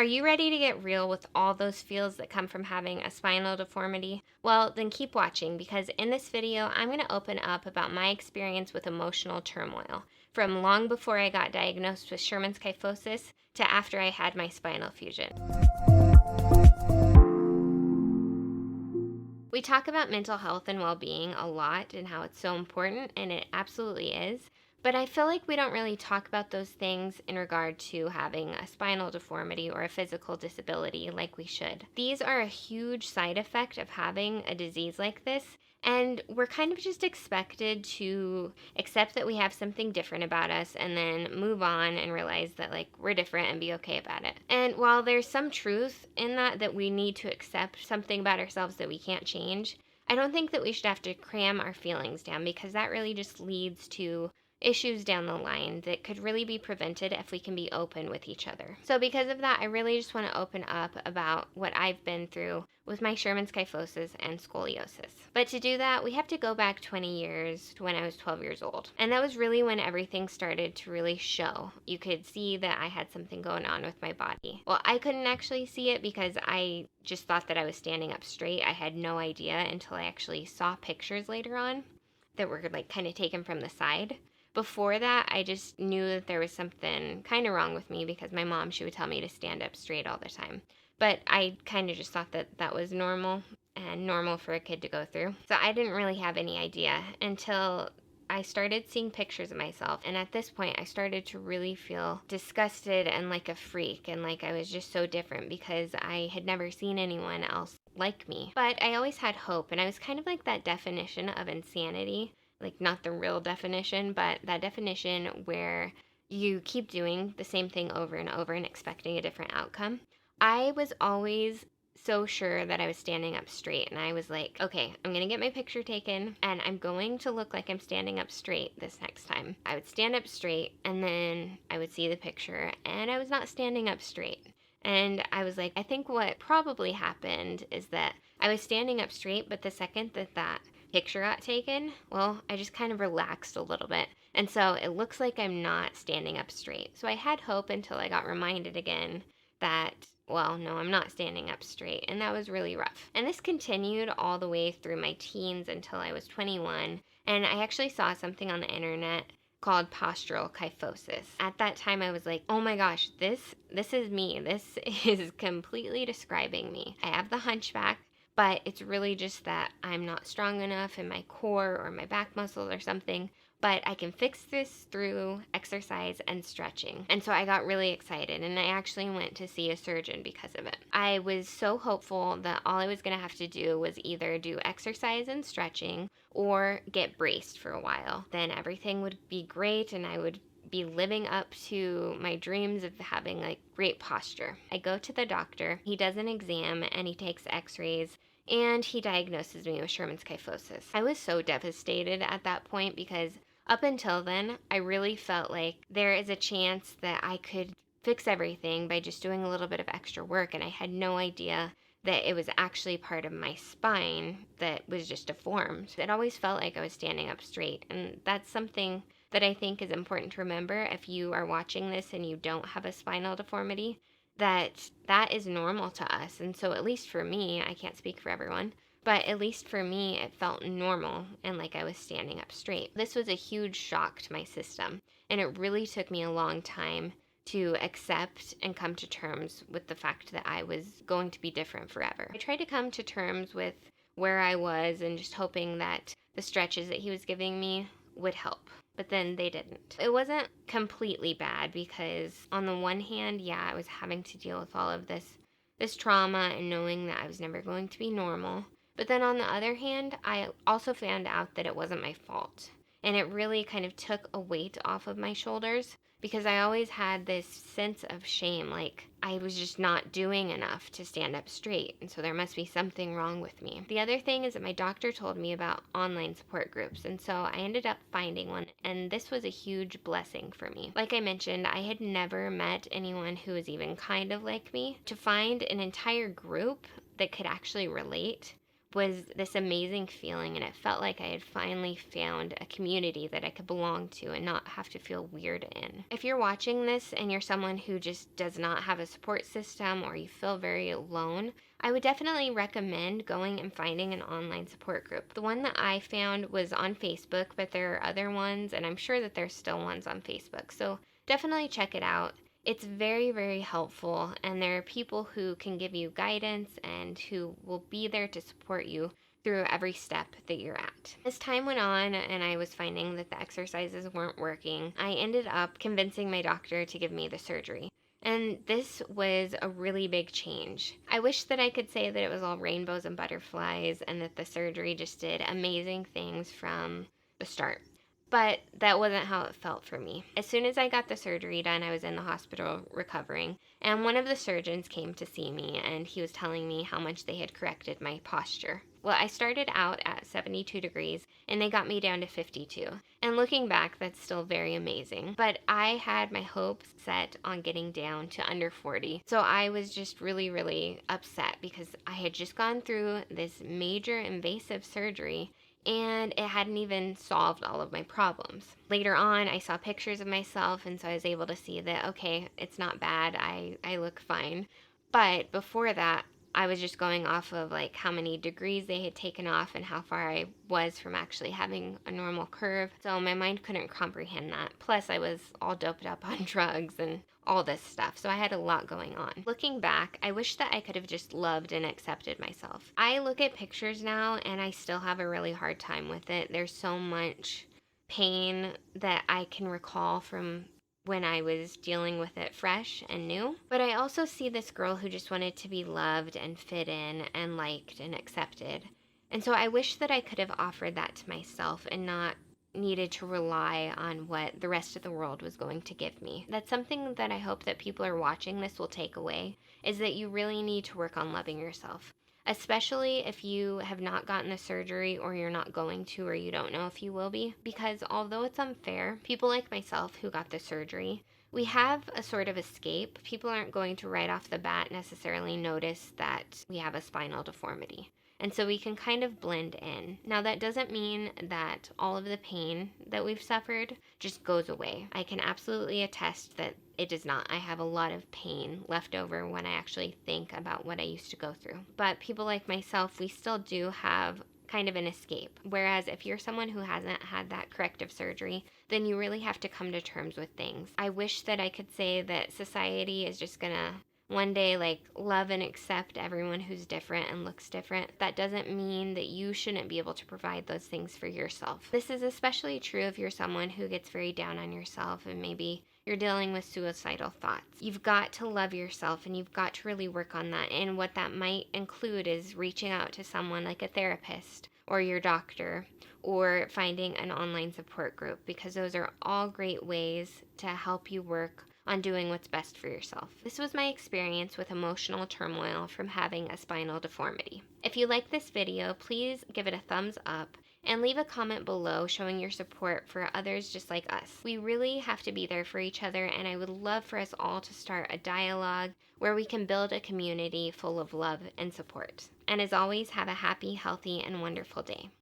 Are you ready to get real with all those feels that come from having a spinal deformity? Well, then keep watching, because in this video, I'm going to open up about my experience with emotional turmoil, from long before I got diagnosed with Scheuermann's kyphosis to after I had my spinal fusion. We talk about mental health and well-being a lot and how it's so important, and it absolutely is. But I feel like we don't really talk about those things in regard to having a spinal deformity or a physical disability like we should. These are a huge side effect of having a disease like this, and we're kind of just expected to accept that we have something different about us and then move on and realize that we're different and be okay about it. And while there's some truth in that we need to accept something about ourselves that we can't change, I don't think that we should have to cram our feelings down, because that really just leads to issues down the line that could really be prevented if we can be open with each other. So because of that, I really just want to open up about what I've been through with my Scheuermann's kyphosis and scoliosis. But to do that, we have to go back 20 years to when I was 12 years old. And that was really when everything started to really show. You could see that I had something going on with my body. Well, I couldn't actually see it because I just thought that I was standing up straight. I had no idea until I actually saw pictures later on that were kind of taken from the side. Before that, I just knew that there was something kind of wrong with me, because my mom, she would tell me to stand up straight all the time. But I kind of just thought that that was normal and normal for a kid to go through. So I didn't really have any idea until I started seeing pictures of myself. And at this point, I started to really feel disgusted and like a freak, and like I was just so different because I had never seen anyone else like me. But I always had hope, and I was kind of like that definition of insanity. Not the real definition, but that definition where you keep doing the same thing over and over and expecting a different outcome. I was always so sure that I was standing up straight, and I was like, okay, I'm gonna get my picture taken and I'm going to look like I'm standing up straight this next time. I would stand up straight, and then I would see the picture and I was not standing up straight. And I was like, I think what probably happened is that I was standing up straight, but the second that picture got taken, well, I just kind of relaxed a little bit. And so it looks like I'm not standing up straight. So I had hope until I got reminded again that, well, no, I'm not standing up straight. And that was really rough. And this continued all the way through my teens until I was 21. And I actually saw something on the internet called postural kyphosis. At that time, I was like, oh my gosh, this is me. This is completely describing me. I have the hunchback, but it's really just that I'm not strong enough in my core or my back muscles or something. But I can fix this through exercise and stretching. And so I got really excited, and I actually went to see a surgeon because of it. I was so hopeful that all I was going to have to do was either do exercise and stretching or get braced for a while. Then everything would be great, and I would be living up to my dreams of having great posture. I go to the doctor, he does an exam, and he takes x-rays, and he diagnoses me with Scheuermann's kyphosis. I was so devastated at that point, because up until then, I really felt like there is a chance that I could fix everything by just doing a little bit of extra work, and I had no idea that it was actually part of my spine that was just deformed. It always felt like I was standing up straight, and that's something that I think is important to remember if you are watching this and you don't have a spinal deformity, that is normal to us. And so at least for me, I can't speak for everyone, but at least for me, it felt normal and like I was standing up straight. This was a huge shock to my system, and it really took me a long time to accept and come to terms with the fact that I was going to be different forever. I tried to come to terms with where I was and just hoping that the stretches that he was giving me would help. But then they didn't. It wasn't completely bad, because on the one hand, yeah, I was having to deal with all of this trauma and knowing that I was never going to be normal. But then on the other hand, I also found out that it wasn't my fault. And it really kind of took a weight off of my shoulders, because I always had this sense of shame, like I was just not doing enough to stand up straight, and so there must be something wrong with me. The other thing is that my doctor told me about online support groups, and so I ended up finding one, and this was a huge blessing for me. Like I mentioned, I had never met anyone who was even kind of like me. To find an entire group that could actually relate was this amazing feeling, and it felt like I had finally found a community that I could belong to and not have to feel weird in. If you're watching this and you're someone who just does not have a support system or you feel very alone, I would definitely recommend going and finding an online support group. The one that I found was on Facebook, but there are other ones, and I'm sure that there's still ones on Facebook. So definitely check it out. It's very, very helpful, and there are people who can give you guidance and who will be there to support you through every step that you're at. As time went on and I was finding that the exercises weren't working, I ended up convincing my doctor to give me the surgery. And this was a really big change. I wish that I could say that it was all rainbows and butterflies and that the surgery just did amazing things from the start. But that wasn't how it felt for me. As soon as I got the surgery done, I was in the hospital recovering, and one of the surgeons came to see me, and he was telling me how much they had corrected my posture. Well, I started out at 72 degrees, and they got me down to 52. And looking back, that's still very amazing. But I had my hopes set on getting down to under 40. So I was just really, really upset because I had just gone through this major invasive surgery and it hadn't even solved all of my problems. Later on, I saw pictures of myself, and so I was able to see that, okay, it's not bad, I look fine. But before that, I was just going off of like how many degrees they had taken off and how far I was from actually having a normal curve. So my mind couldn't comprehend that. Plus, I was all doped up on drugs and all this stuff. So I had a lot going on. Looking back, I wish that I could have just loved and accepted myself. I look at pictures now and I still have a really hard time with it. There's so much pain that I can recall from when I was dealing with it fresh and new. But I also see this girl who just wanted to be loved and fit in and liked and accepted. And so I wish that I could have offered that to myself and not needed to rely on what the rest of the world was going to give me. That's something that I hope that people are watching this will take away, is that you really need to work on loving yourself. Especially if you have not gotten the surgery or you're not going to or you don't know if you will be. Because although it's unfair, people like myself who got the surgery, we have a sort of escape. People aren't going to right off the bat necessarily notice that we have a spinal deformity. And so we can kind of blend in. Now, that doesn't mean that all of the pain that we've suffered just goes away. I can absolutely attest that it does not. I have a lot of pain left over when I actually think about what I used to go through. But people like myself, we still do have kind of an escape. Whereas if you're someone who hasn't had that corrective surgery, then you really have to come to terms with things. I wish that I could say that society is just gonna one day like love and accept everyone who's different and looks different. That doesn't mean that you shouldn't be able to provide those things for yourself. This is especially true if you're someone who gets very down on yourself and maybe you're dealing with suicidal thoughts. You've got to love yourself and you've got to really work on that. And what that might include is reaching out to someone like a therapist or your doctor or finding an online support group, because those are all great ways to help you work on doing what's best for yourself. This was my experience with emotional turmoil from having a spinal deformity. If you like this video, please give it a thumbs up and leave a comment below showing your support for others just like us. We really have to be there for each other, and I would love for us all to start a dialogue where we can build a community full of love and support. And as always, have a happy, healthy, and wonderful day.